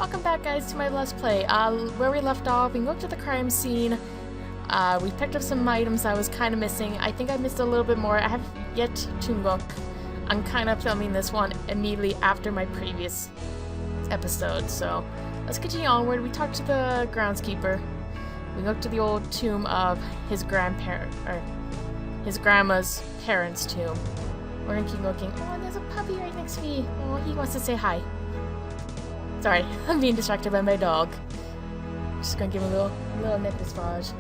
Welcome back, guys, to my Let's Play. Where we left off, we looked at the crime scene. We picked up some items I was kind of missing. I think I missed a little bit more. I have yet to look. I'm kind of filming this one immediately after my previous episode, so let's continue onward. We talked to the groundskeeper. We looked at the old tomb of his grandparent, or his grandma's parents' tomb. We're gonna keep looking. Oh, there's a puppy right next to me. Oh, he wants to say hi. Sorry, I'm being distracted by my dog. Just gonna give him a little nip massage.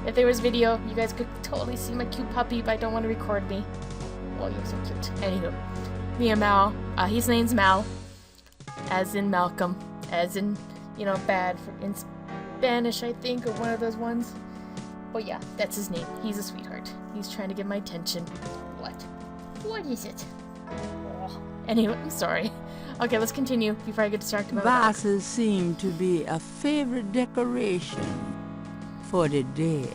If there was video, you guys could totally see my cute puppy, but I don't want to record me. Oh, you're so cute. Anywho, me and Mal. His name's Mal, as in Malcolm, as in, you know, bad in Spanish, I think, or one of those ones. But yeah, that's his name. He's a sweetheart. He's trying to get my attention. What? What is it? Oh. Anyway, I'm sorry. Okay, let's continue before I get distracted by my dog. Vases seem to be a favorite decoration for the dead.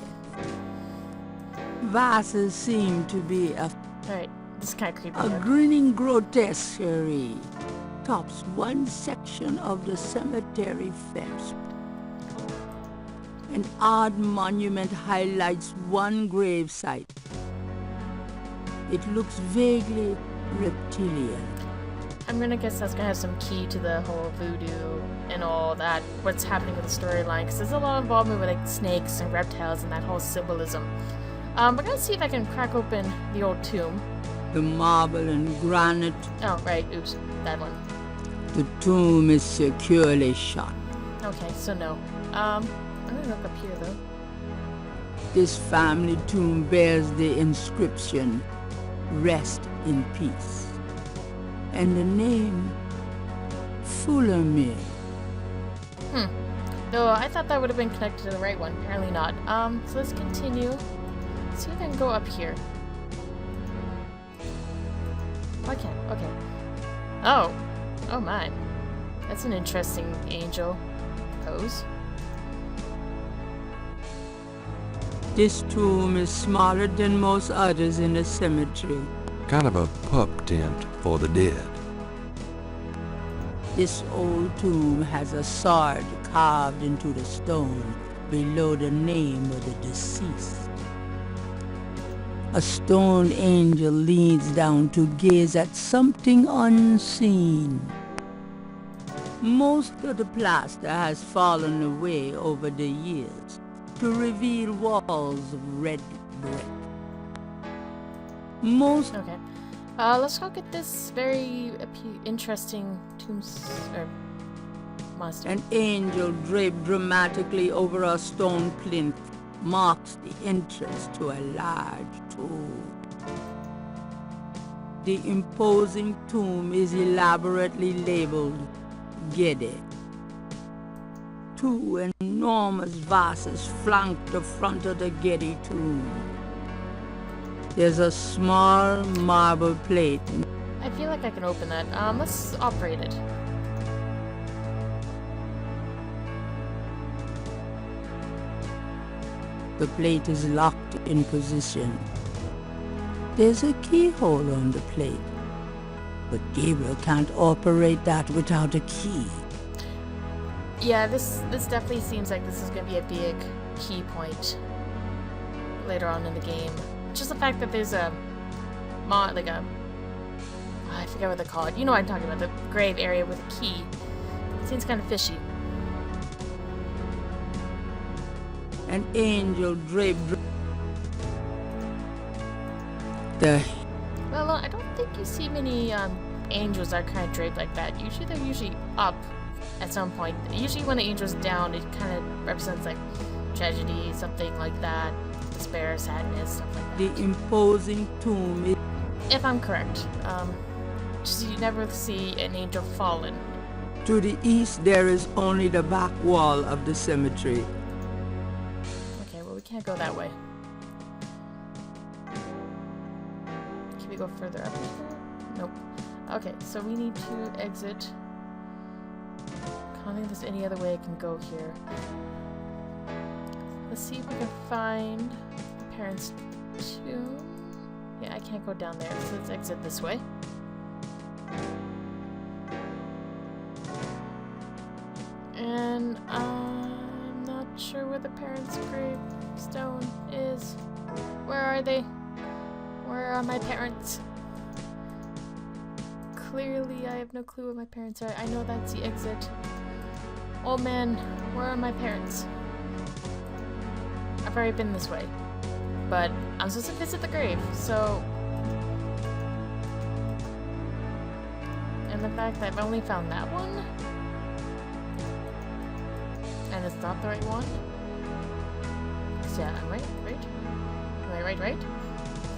Vases seem to be Alright, this is kind of creepy. a grinning grotesquerie tops one section of the cemetery fence. An odd monument highlights one grave site. It looks vaguely reptilian. I'm gonna guess that's gonna have some key to the whole voodoo and all that, what's happening with the storyline, because there's a lot of involvement with like snakes and reptiles and that whole symbolism. We're gonna see if I can crack open the old tomb. The marble and granite. Oh, right, oops, that one. The tomb is securely shut. Okay, so no. I'm gonna look up here though. This family tomb bears the inscription, "Rest in peace," and the name, Fullermere. No, I thought that would have been connected to the right one. Apparently not. So let's continue. See if I can go up here. Oh, I can't. Okay. Oh. Oh my. That's an interesting angel pose. This tomb is smaller than most others in the cemetery. Kind of a pup tent for the dead. This old tomb has a sword carved into the stone below the name of the deceased. A stone angel leans down to gaze at something unseen. Most of the plaster has fallen away over the years to reveal walls of red brick. Okay. Let's look at this very interesting monster. An angel draped dramatically over a stone plinth marks the entrance to a large tomb. The imposing tomb is elaborately labeled Gede. Two enormous vases flank the front of the Gede tomb. There's a small marble plate. I feel like I can open that. Let's operate it. The plate is locked in position. There's a keyhole on the plate, but Gabriel can't operate that without a key. Yeah, this definitely seems like this is going to be a big key point later on in the game. Just the fact that there's a I forget what they call it. You know what I'm talking about, the grave area with a key. It seems kind of fishy. An angel draped Well, I don't think you see many angels that are kind of draped like that. Usually they're usually up at some point. Usually when the angel's down, it kind of represents like tragedy, something like that, despair, sadness, stuff like that. The imposing tomb is... If I'm correct. Just you never see an angel fallen. To the east, there is only the back wall of the cemetery. Okay, well we can't go that way. Can we go further up here? Nope. Okay, so we need to exit. I don't think there's any other way I can go here. Let's see if we can find the parents' tomb. Yeah, I can't go down there, so let's exit this way. And I'm not sure where the parents' gravestone is. Where are they? Where are my parents? Clearly, I have no clue where my parents are. I know that's the exit. Oh man, where are my parents? I've already been this way. But I'm supposed to visit the grave, so... And the fact that I've only found that one? And it's not the right one? Yeah, I'm right? Am I right?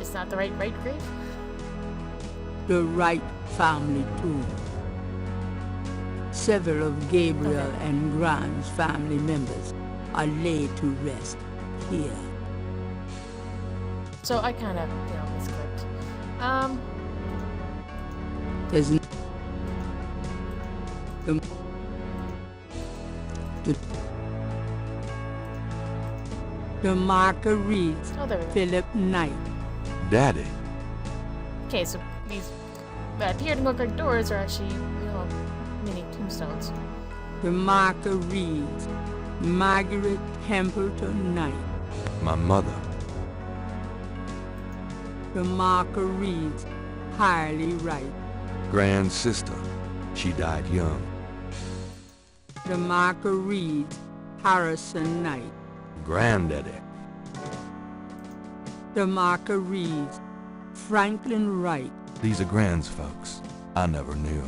It's not the right grave? The Wright family tomb. Several of Gabriel and Grant's family members are laid to rest here. So I kind of, misclicked. There's the marker reads Oh, there we go. Philip Knight. Daddy. Okay, so these that appear to look like doors are actually, mini tombstones. The marker reads Margaret Templeton Knight. My mother. The marker reads Harley Wright. Grand sister. She died young. The marker reads Harrison Knight. Granddaddy. The marker reads Franklin Wright. These are Grand's folks. I never knew.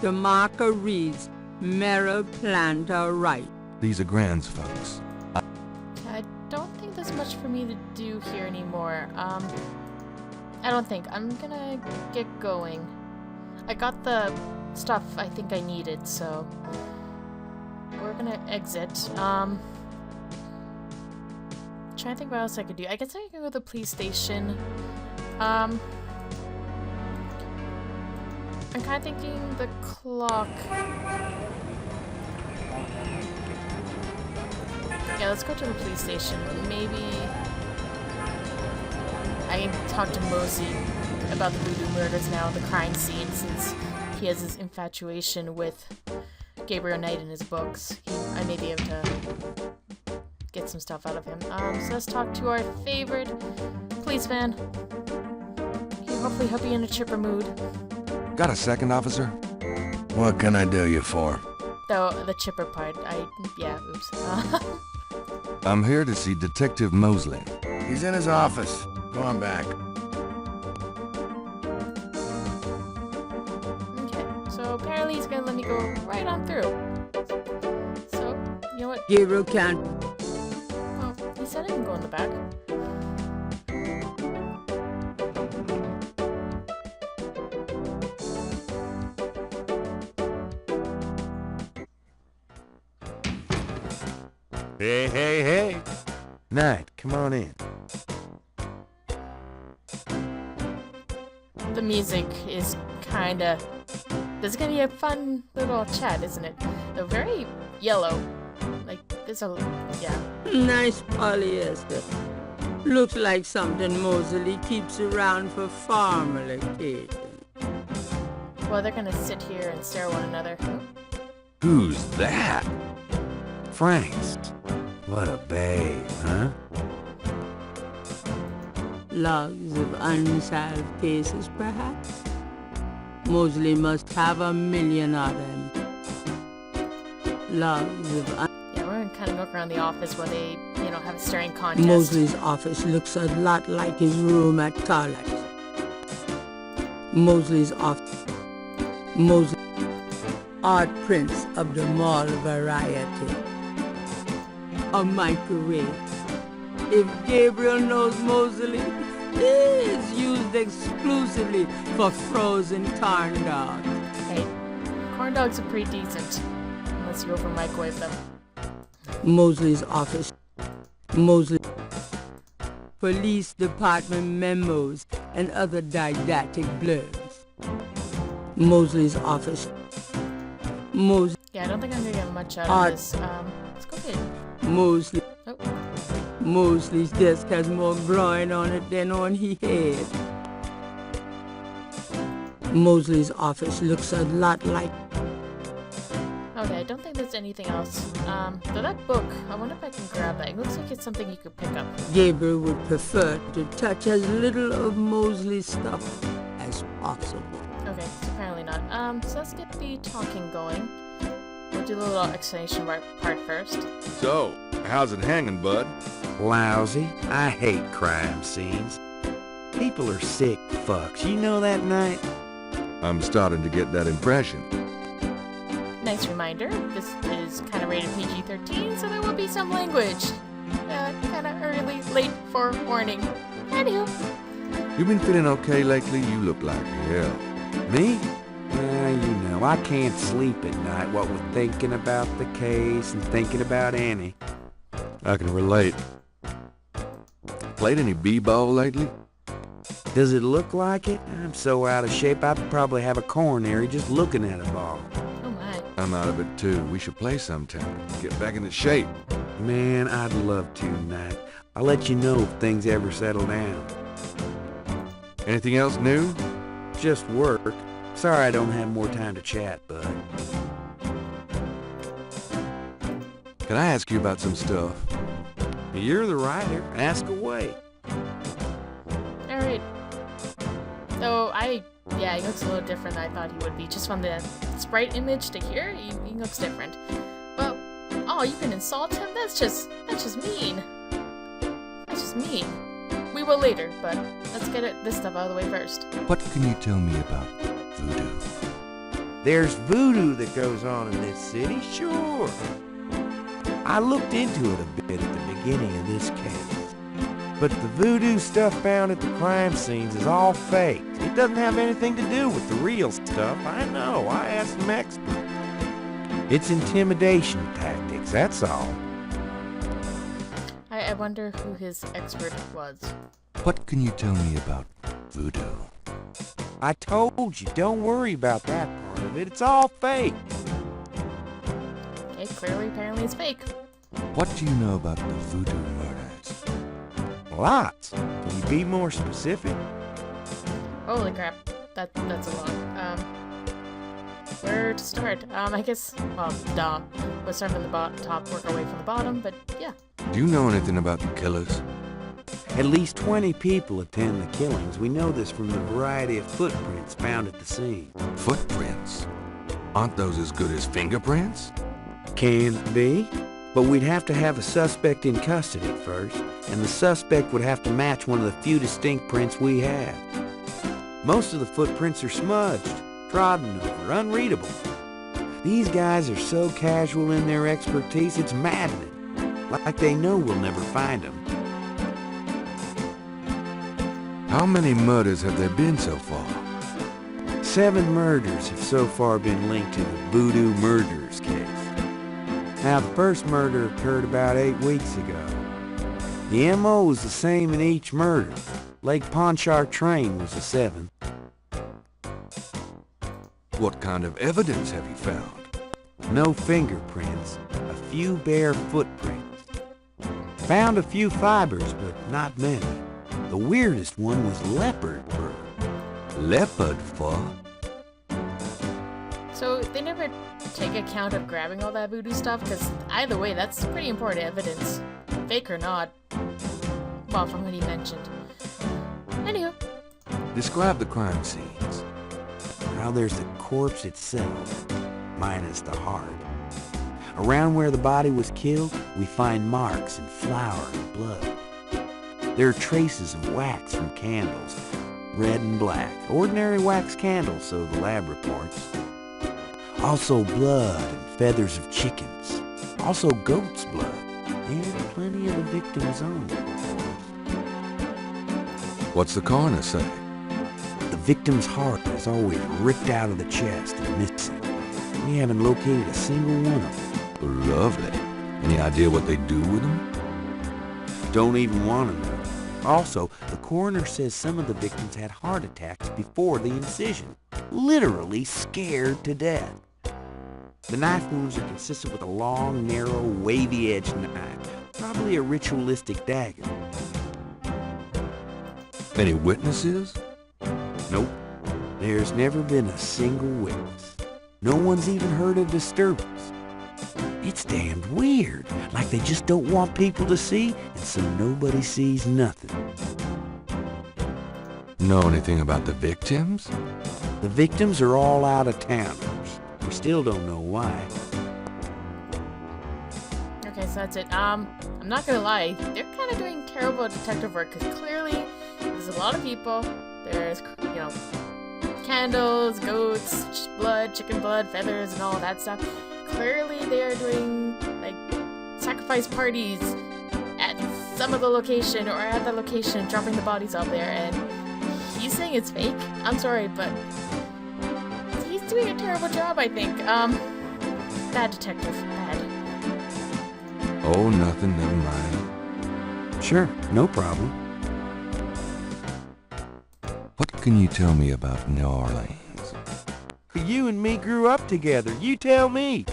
The marker reads Mera Planter Wright. These are Grand's folks. I don't think there's much for me to do here anymore. I don't think. I'm gonna get going. I got the stuff I think I needed, so we're gonna exit. Trying to think what else I could do. I guess I can go to the police station. I'm kind of thinking the clock. Yeah, let's go to the police station. Maybe I can talk to Mosey about the voodoo murders now, the crime scene, since he has his infatuation with Gabriel Knight in his books. I may be able to get some stuff out of him. So let's talk to our favorite policeman. He'll be in a chipper mood. Got a second, officer? What can I do you for? Though the chipper part, oops. I'm here to see Detective Mosely. He's in his office. Go on back. Okay, so apparently he's gonna let me go right on through. So, you know what? Gabriel can't. Well, he said I can go in the back. Hey. Knight, come on in. The music is kinda... This is gonna be a fun little chat, isn't it? They're very yellow. Like, there's a... yeah. Nice polyester. Looks like something Mosely keeps around for formal occasions. Well, they're gonna sit here and stare at one another. Who's that? Frank's. What a babe, huh? Logs of unsolved cases, perhaps? Mosely must have 1 million of them. Logs of Yeah, we're gonna kind of look around the office while they, have a staring contest. Mosley's office looks a lot like his room at college. Mosley's office. Mosley. Art prints of the mall variety. A microwave. If Gabriel knows Mosely, it is used exclusively for frozen corn dogs. Hey, corn dogs are pretty decent. Unless you over microwave them. Mosley's office. Mosely. Police department memos and other didactic blurbs. Mosley's office. Yeah, I don't think I'm gonna get much out Art. of this. Let's go ahead. Mosley. Oh, Mosley's desk has more groin on it than on his head. Mosley's office looks a lot like Okay, I don't think there's anything else. But that book, I wonder if I can grab that. It looks like it's something you could pick up. Gabriel would prefer to touch as little of Mosely's stuff as possible. Okay, so apparently not. So let's get the talking going. We'll do the little explanation part first. So, how's it hanging, bud? Lousy. I hate crime scenes. People are sick fucks. You know that, Knight? I'm starting to get that impression. Nice reminder, this is kind of rated PG-13, so there will be some language. Kind of early, late for warning. Anywho. You been feeling okay lately? You look like hell. Me? You know, I can't sleep at night, what with thinking about the case and thinking about Annie. I can relate. Played any b-ball lately? Does it look like it? I'm so out of shape, I'd probably have a coronary just looking at a ball. Oh my. I'm out of it too. We should play sometime. Get back into shape. Man, I'd love to, Knight. I'll let you know if things ever settle down. Anything else new? Just work. Sorry I don't have more time to chat, bud. Can I ask you about some stuff? You're the writer. Ask away. Alright. So, yeah, he looks a little different than I thought he would be. Just from the sprite image to here, he looks different. Well, oh, you can insult him? That's just mean. That's just mean. We will later, but let's get this stuff out of the way first. What can you tell me about voodoo? There's voodoo that goes on in this city, sure. I looked into it a bit at the beginning of this case. But the voodoo stuff found at the crime scenes is all fake. It doesn't have anything to do with the real stuff. I know, I asked some experts. It's intimidation tactics, that's all. I wonder who his expert was. What can you tell me about voodoo? I told you, don't worry about that part of it. It's all fake. Okay, clearly, apparently it's fake. What do you know about the voodoo murders? Lots. Can you be more specific? Holy crap. That's a lot. Where to start? I guess, well, duh. We'll start from the top, work our way from the bottom, but yeah. Do you know anything about the killers? At least 20 people attend the killings. We know this from the variety of footprints found at the scene. Footprints? Aren't those as good as fingerprints? Can be. But we'd have to have a suspect in custody first, and the suspect would have to match one of the few distinct prints we have. Most of the footprints are smudged, trodden over, unreadable. These guys are so casual in their expertise, it's maddening. Like they know we'll never find them. How many murders have there been so far? 7 murders have so far been linked to the voodoo murders case. Now, the first murder occurred about 8 weeks ago. The M.O. was the same in each murder. Lake Pontchartrain was the 7th. What kind of evidence have you found? No fingerprints, a few bare footprints. Found a few fibers, but not many. The weirdest one was leopard fur. Leopard fur? So they never take account of grabbing all that voodoo stuff? Because either way, that's pretty important evidence. Fake or not. Well, from what he mentioned. Anywho. Describe the crime scenes. Now there's the corpse itself, minus the heart. Around where the body was killed, we find marks and flour and blood. There are traces of wax from candles, red and black. Ordinary wax candles, so the lab reports. Also blood and feathers of chickens. Also goat's blood. And plenty of the victim's own. What's the coroner say? The victim's heart is always ripped out of the chest and missing. We haven't located a single one of them. Lovely. Any idea what they do with them? Don't even want to know. Also, the coroner says some of the victims had heart attacks before the incision. Literally scared to death. The knife wounds are consistent with a long, narrow, wavy-edged knife. Probably a ritualistic dagger. Any witnesses? Nope. There's never been a single witness. No one's even heard a disturbance. It's damned weird. Like they just don't want people to see, and so nobody sees nothing. Know anything about the victims? The victims are all out-of-towners. We still don't know why. Okay, so that's it. I'm not gonna lie, they're kind of doing terrible detective work because clearly there's a lot of people. There's, you know, candles, goats, blood, chicken blood, feathers, and all that stuff. Clearly they are doing, like, sacrifice parties at some of the location or at the location, dropping the bodies out there, and he's saying it's fake. I'm sorry, but he's doing a terrible job, I think. Bad detective. Bad. Oh, nothing, never mind. Sure, no problem. What can you tell me about New Orleans? You and me grew up together. You tell me.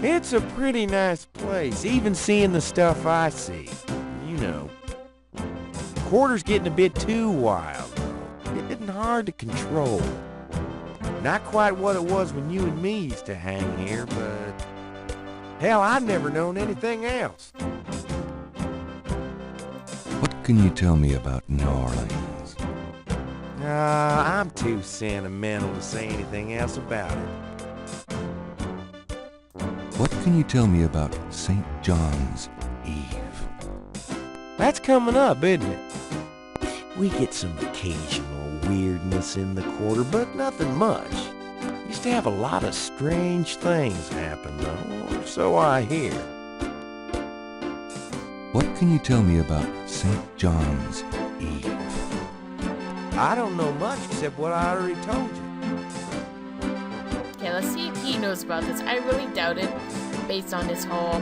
It's a pretty nice place, even seeing the stuff I see. You know. Quarter's getting a bit too wild, though. Getting hard to control. Not quite what it was when you and me used to hang here, but... hell, I'd never known anything else. What can you tell me about New Orleans? I'm too sentimental to say anything else about it. What can you tell me about St. John's Eve? That's coming up, isn't it? We get some occasional weirdness in the quarter, but nothing much. Used to have a lot of strange things happen, though, or so I hear. What can you tell me about St. John's Eve? I don't know much except what I already told you. Okay, let's see if he knows about this. I really doubt it, based on his whole,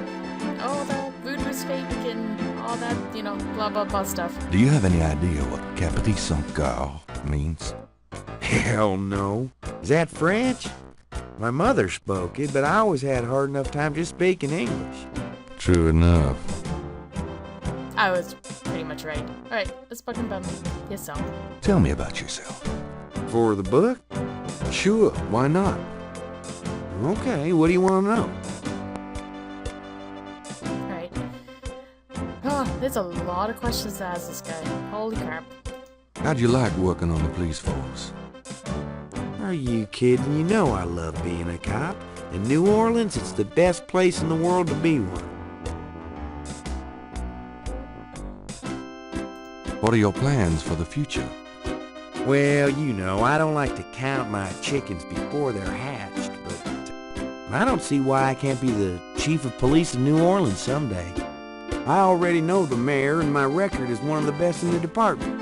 oh, the voodoo's fake and all that, you know, blah, blah, blah stuff. Do you have any idea what Capite Saint-Gall means? Hell no. Is that French? My mother spoke it, but I always had a hard enough time just speaking English. True enough. I was pretty much right. Alright, let's fucking bum yourself. Tell me about yourself. For the book? Sure, why not? Okay, what do you want to know? Alright. Oh, there's a lot of questions to ask this guy. Holy crap. How'd you like working on the police force? Are you kidding? You know I love being a cop. In New Orleans, it's the best place in the world to be one. What are your plans for the future? Well, you know, I don't like to count my chickens before they're hatched, but I don't see why I can't be the chief of police of New Orleans someday. I already know the mayor, and my record is one of the best in the department.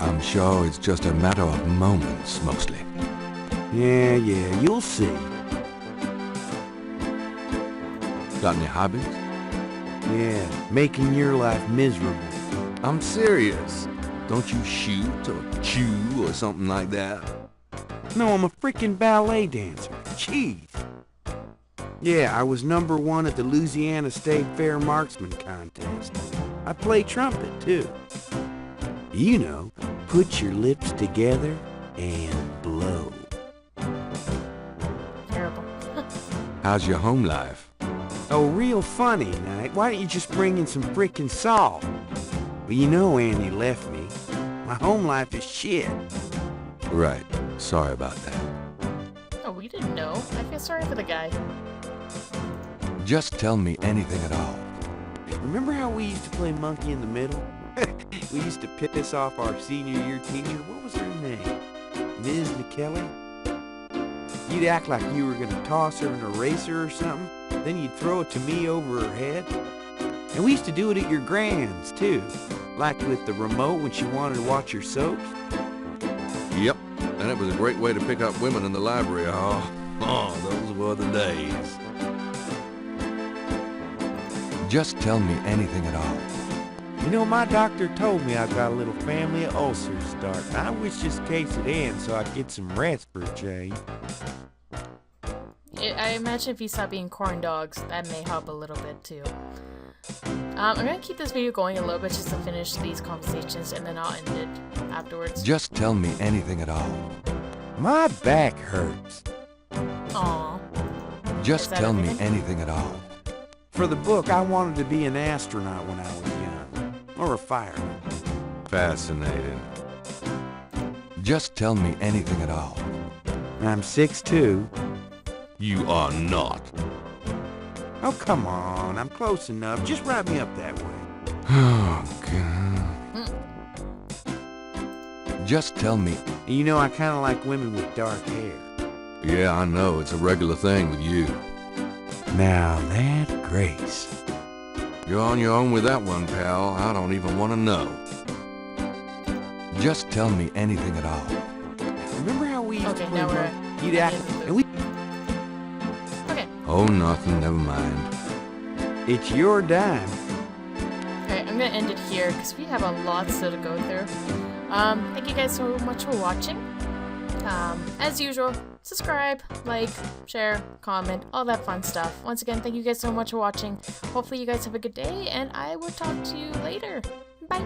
I'm sure it's just a matter of moments, mostly. Yeah, you'll see. Got any hobbies? Yeah, making your life miserable. I'm serious. Don't you shoot or chew or something like that? No, I'm a freaking ballet dancer. Jeez. Yeah, I was #1 at the Louisiana State Fair Marksman Contest. I play trumpet, too. You know, put your lips together and blow. Terrible. How's your home life? Oh, real funny, Knight. Why don't you just bring in some frickin' salt? Well, you know Annie left me. My home life is shit. Right. Sorry about that. Oh, we didn't know. I feel sorry for the guy. Just tell me anything at all. Remember how we used to play monkey in the middle? We used to piss off our senior year teacher. What was her name? Ms. McKelly? You'd act like you were gonna toss her an eraser or something. Then you'd throw it to me over her head. And we used to do it at your grand's, too. Like with the remote when she wanted to watch her soaps. Yep. And it was a great way to pick up women in the library. Oh, those were the days. Just tell me anything at all. You know, my doctor told me I've got a little family of ulcers starting. I wish this case would end so I could get some rest for a change. I imagine if you stop eating corn dogs, that may help a little bit too. I'm gonna keep this video going a little bit just to finish these conversations, and then I'll end it afterwards. Just tell me anything at all. My back hurts. Aww. Just Is that tell me everything? anything at all. For the book, I wanted to be an astronaut when I was young. Or a fireman. Fascinating. Just tell me anything at all. I'm 6'2". You are not. Oh, come on. I'm close enough. Just ride me up that way. Oh, God. Just tell me. You know, I kind of like women with dark hair. Yeah, I know. It's a regular thing with you. Now that Grace. You're on your own with that one, pal. I don't even want to know. Just tell me anything at all. Remember how we used Okay, to play now we're ball? You'd at act, the end of the and we... Okay. Oh, nothing. Never mind. It's your dime. Okay, I'm gonna end it here because we have a lot still to go through. Thank you guys so much for watching. As usual, subscribe, like, share, comment, all that fun stuff. Once again, thank you guys so much for watching. Hopefully you guys have a good day, and I will talk to you later. Bye!